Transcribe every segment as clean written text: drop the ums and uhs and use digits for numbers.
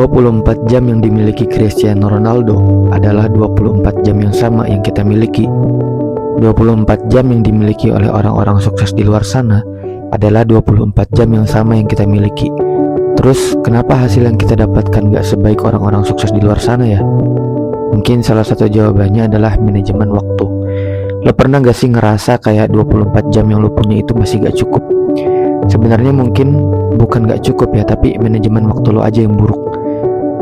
24 jam yang dimiliki Cristiano Ronaldo adalah 24 jam yang sama yang kita miliki. 24 jam yang dimiliki oleh orang-orang sukses di luar sana adalah 24 jam yang sama yang kita miliki. Terus kenapa hasil yang kita dapatkan gak sebaik orang-orang sukses di luar sana ya? Mungkin salah satu jawabannya adalah manajemen waktu. Lo pernah gak sih ngerasa kayak 24 jam yang lo punya itu masih gak cukup? Sebenarnya mungkin bukan gak cukup ya, tapi manajemen waktu lo aja yang buruk.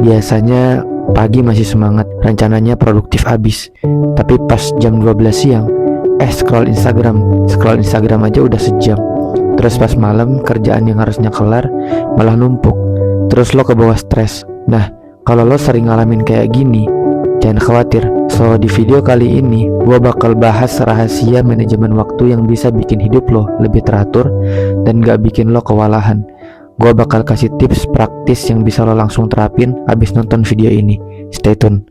Biasanya pagi masih semangat, rencananya produktif abis, tapi pas jam 12 siang scroll Instagram aja udah sejam. Terus pas malam kerjaan yang harusnya kelar malah numpuk, terus lo kebawa stres. Nah, kalau lo sering ngalamin kayak gini, jangan khawatir. So di video kali ini gua bakal bahas rahasia manajemen waktu yang bisa bikin hidup lo lebih teratur dan gak bikin lo kewalahan. Gua bakal kasih tips praktis yang bisa lo langsung terapin abis nonton video ini. Stay tune.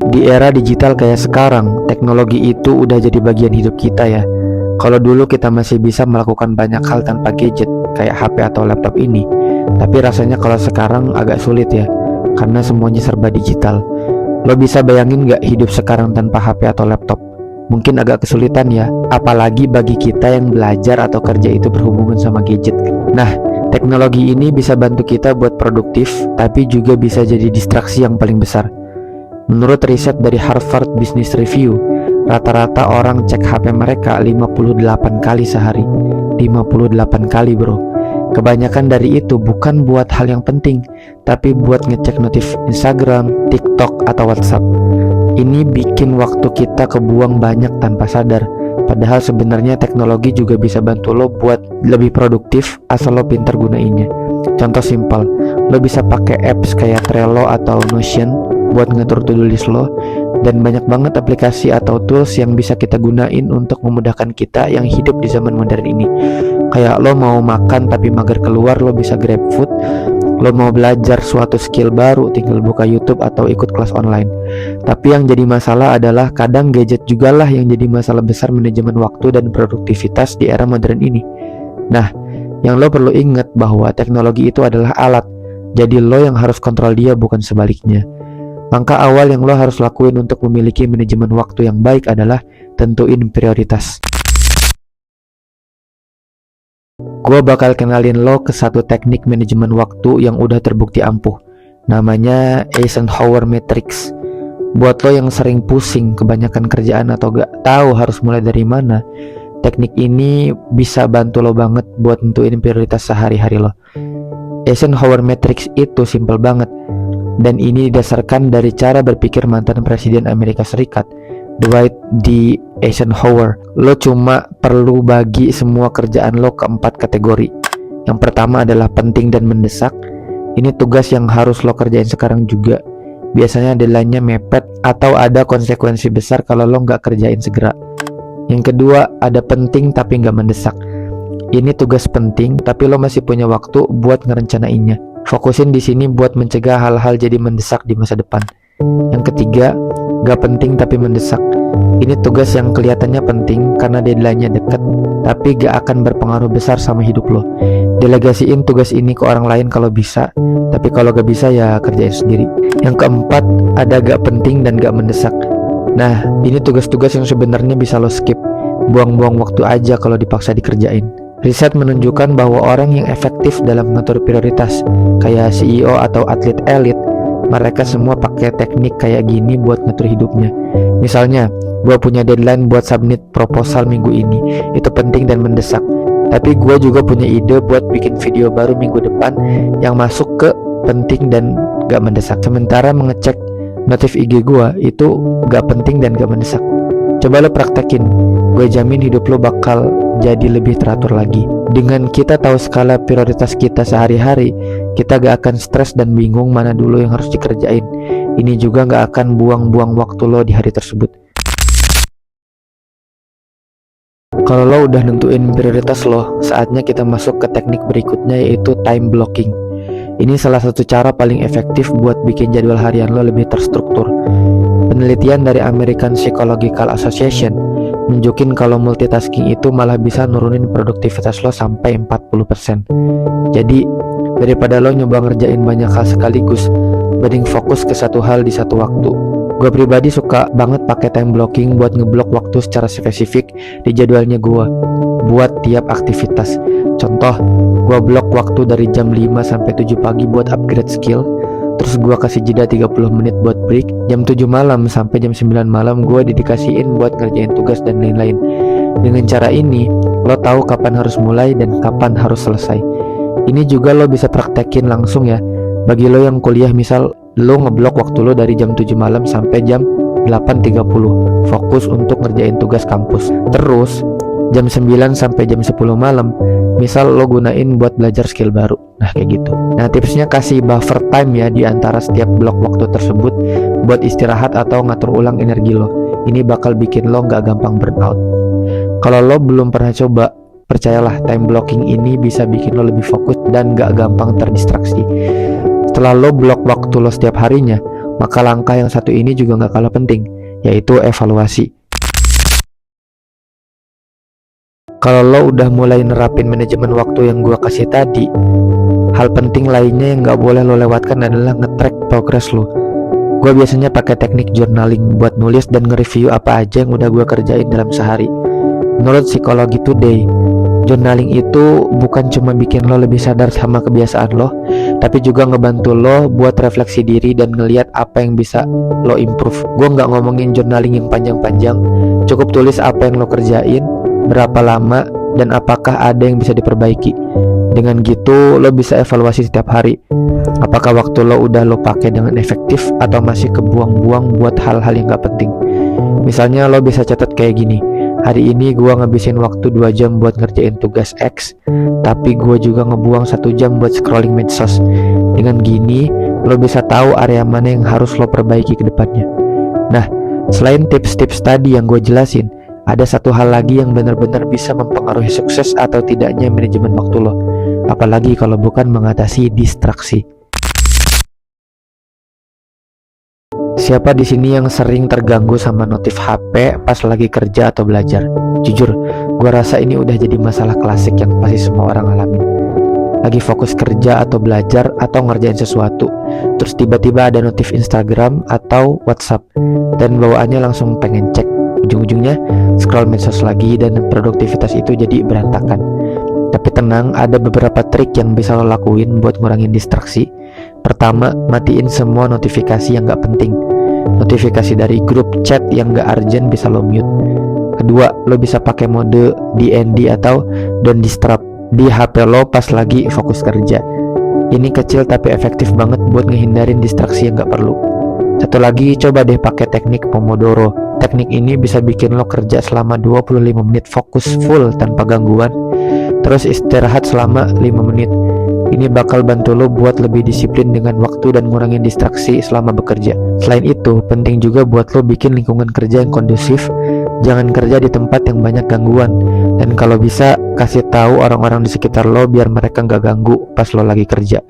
Di era digital kayak sekarang, teknologi itu udah jadi bagian hidup kita ya. Kalau dulu kita masih bisa melakukan banyak hal tanpa gadget kayak HP atau laptop ini, tapi rasanya kalau sekarang agak sulit ya, karena semuanya serba digital. Lo bisa bayangin gak hidup sekarang tanpa HP atau laptop? Mungkin agak kesulitan ya, apalagi bagi kita yang belajar atau kerja itu berhubungan sama gadget. Nah, teknologi ini bisa bantu kita buat produktif, tapi juga bisa jadi distraksi yang paling besar. Menurut riset dari Harvard Business Review, rata-rata orang cek HP mereka 58 kali sehari. 58 kali bro. Kebanyakan dari itu bukan buat hal yang penting, tapi buat ngecek notif Instagram, TikTok, atau WhatsApp. Ini bikin waktu kita kebuang banyak tanpa sadar. Padahal sebenarnya teknologi juga bisa bantu lo buat lebih produktif asal lo pintar gunainnya. Contoh simpel, lo bisa pakai apps kayak Trello atau Notion buat ngatur to-do list lo, dan banyak banget aplikasi atau tools yang bisa kita gunain untuk memudahkan kita yang hidup di zaman modern ini. Kayak lo mau makan tapi mager keluar, lo bisa grab food. Lo mau belajar suatu skill baru, tinggal buka YouTube atau ikut kelas online. Tapi yang jadi masalah adalah kadang gadget juga lah yang jadi masalah besar manajemen waktu dan produktivitas di era modern ini. Nah, yang lo perlu ingat bahwa teknologi itu adalah alat, jadi lo yang harus kontrol dia, bukan sebaliknya. Langkah awal yang lo harus lakuin untuk memiliki manajemen waktu yang baik adalah tentuin prioritas. Gue bakal kenalin lo ke satu teknik manajemen waktu yang udah terbukti ampuh. Namanya Eisenhower Matrix. Buat lo yang sering pusing kebanyakan kerjaan atau gak tahu harus mulai dari mana, teknik ini bisa bantu lo banget buat tentuin prioritas sehari-hari lo. Eisenhower Matrix itu simple banget, dan ini didasarkan dari cara berpikir mantan Presiden Amerika Serikat, Dwight D. Eisenhower. Lo cuma perlu bagi semua kerjaan lo ke 4 kategori. Yang pertama adalah penting dan mendesak. Ini tugas yang harus lo kerjain sekarang juga. Biasanya deadline-nya mepet atau ada konsekuensi besar kalau lo nggak kerjain segera. Yang kedua, ada penting tapi nggak mendesak. Ini tugas penting tapi lo masih punya waktu buat ngerencanainnya. Fokusin di sini buat mencegah hal-hal jadi mendesak di masa depan. Yang ketiga, gak penting tapi mendesak. Ini tugas yang kelihatannya penting karena deadline-nya dekat, tapi gak akan berpengaruh besar sama hidup lo. Delegasiin tugas ini ke orang lain kalau bisa, tapi kalau gak bisa ya kerjain sendiri. Yang keempat, ada gak penting dan gak mendesak. Nah, ini tugas-tugas yang sebenarnya bisa lo skip. Buang-buang waktu aja kalau dipaksa dikerjain. Riset menunjukkan bahwa orang yang efektif dalam mengatur prioritas, kayak CEO atau atlet elit, mereka semua pakai teknik kayak gini buat ngatur hidupnya. Misalnya, gue punya deadline buat submit proposal minggu ini, itu penting dan mendesak. Tapi gue juga punya ide buat bikin video baru minggu depan yang masuk ke penting dan gak mendesak. Sementara mengecek notif IG gue itu gak penting dan gak mendesak. Coba lo praktekin, gue jamin hidup lo bakal jadi lebih teratur lagi. Dengan kita tahu skala prioritas kita sehari-hari, kita gak akan stres dan bingung mana dulu yang harus dikerjain. Ini juga gak akan buang-buang waktu lo di hari tersebut. Kalau lo udah nentuin prioritas lo, saatnya kita masuk ke teknik berikutnya, yaitu time blocking. Ini salah satu cara paling efektif buat bikin jadwal harian lo lebih terstruktur. Penelitian dari American Psychological Association nunjukin kalau multitasking itu malah bisa nurunin produktivitas lo sampai 40%. Jadi daripada lo nyoba ngerjain banyak hal sekaligus, mending fokus ke satu hal di satu waktu. Gue pribadi suka banget pakai time blocking buat ngeblok waktu secara spesifik di jadwalnya gue buat tiap aktivitas. Contoh, gue blok waktu dari jam 5 sampai 7 pagi buat upgrade skill. Terus gue kasih jeda 30 menit buat break. Jam 7 malam sampai jam 9 malam gue dedikasiin buat ngerjain tugas dan lain-lain. Dengan cara ini, lo tahu kapan harus mulai dan kapan harus selesai. Ini juga lo bisa praktekin langsung ya. Bagi lo yang kuliah, misal lo ngeblok waktu lo dari jam 7 malam sampai jam 8.30, fokus untuk ngerjain tugas kampus. Terus jam 9 sampai jam 10 malam misal lo gunain buat belajar skill baru. Nah kayak gitu. Nah tipsnya kasih buffer time ya di antara setiap blok waktu tersebut buat istirahat atau ngatur ulang energi lo. Ini bakal bikin lo gak gampang burnout. Kalau lo belum pernah coba, percayalah time blocking ini bisa bikin lo lebih fokus dan gak gampang terdistraksi. Setelah lo blok waktu lo setiap harinya, maka langkah yang satu ini juga gak kalah penting, yaitu evaluasi. Kalau lo udah mulai nerapin manajemen waktu yang gue kasih tadi, hal penting lainnya yang gak boleh lo lewatkan adalah nge-track progress lo. Gue biasanya pakai teknik journaling buat nulis dan nge-review apa aja yang udah gue kerjain dalam sehari. Menurut Psikologi Today, journaling itu bukan cuma bikin lo lebih sadar sama kebiasaan lo, tapi juga ngebantu lo buat refleksi diri dan ngeliat apa yang bisa lo improve. Gue gak ngomongin journaling yang panjang-panjang, cukup tulis apa yang lo kerjain, berapa lama, dan apakah ada yang bisa diperbaiki. Dengan gitu lo bisa evaluasi setiap hari, apakah waktu lo udah lo pakai dengan efektif atau masih kebuang-buang buat hal-hal yang gak penting. Misalnya lo bisa catat kayak gini, hari ini gua ngabisin waktu 2 jam buat ngerjain tugas X, tapi gua juga ngebuang 1 jam buat scrolling medsos. Dengan gini lo bisa tahu area mana yang harus lo perbaiki ke depannya. Nah, selain tips-tips tadi yang gue jelasin, ada satu hal lagi yang benar-benar bisa mempengaruhi sukses atau tidaknya manajemen waktu lo, apalagi kalau bukan mengatasi distraksi. Siapa di sini yang sering terganggu sama notif HP pas lagi kerja atau belajar? Jujur, gue rasa ini udah jadi masalah klasik yang pasti semua orang alamin. Lagi fokus kerja atau belajar atau ngerjain sesuatu, terus tiba-tiba ada notif Instagram atau WhatsApp, dan bawaannya langsung pengen cek. Ujung-ujungnya scroll medsos lagi dan produktivitas itu jadi berantakan. Tapi tenang, ada beberapa trik yang bisa lo lakuin buat ngurangin distraksi. Pertama, matiin semua notifikasi yang gak penting. Notifikasi dari grup chat yang gak urgent bisa lo mute. Kedua, lo bisa pakai mode DND atau Don't Disturb di HP lo pas lagi fokus kerja. Ini kecil tapi efektif banget buat ngehindarin distraksi yang gak perlu. Satu lagi, coba deh pakai teknik Pomodoro. Teknik ini bisa bikin lo kerja selama 25 menit fokus full tanpa gangguan, terus istirahat selama 5 menit. Ini bakal bantu lo buat lebih disiplin dengan waktu dan ngurangin distraksi selama bekerja. Selain itu, penting juga buat lo bikin lingkungan kerja yang kondusif. Jangan kerja di tempat yang banyak gangguan, dan kalau bisa kasih tahu orang-orang di sekitar lo biar mereka nggak ganggu pas lo lagi kerja.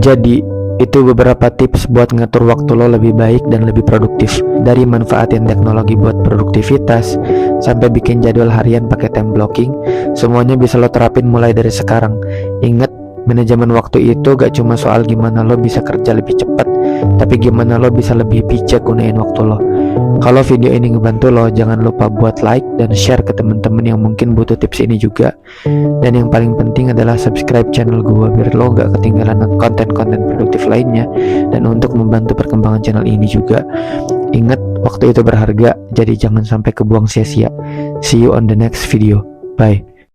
Jadi itu beberapa tips buat ngatur waktu lo lebih baik dan lebih produktif. Dari manfaatin teknologi buat produktivitas sampai bikin jadwal harian pakai time blocking, semuanya bisa lo terapin mulai dari sekarang. Ingat, manajemen waktu itu gak cuma soal gimana lo bisa kerja lebih cepat, tapi gimana lo bisa lebih bijak gunain waktu lo. Kalau video ini ngebantu lo, jangan lupa buat like dan share ke teman-teman yang mungkin butuh tips ini juga. Dan yang paling penting adalah subscribe channel gue biar lo gak ketinggalan konten-konten produktif lainnya. Dan untuk membantu perkembangan channel ini juga, ingat waktu itu berharga, jadi jangan sampai kebuang sia-sia. See you on the next video. Bye.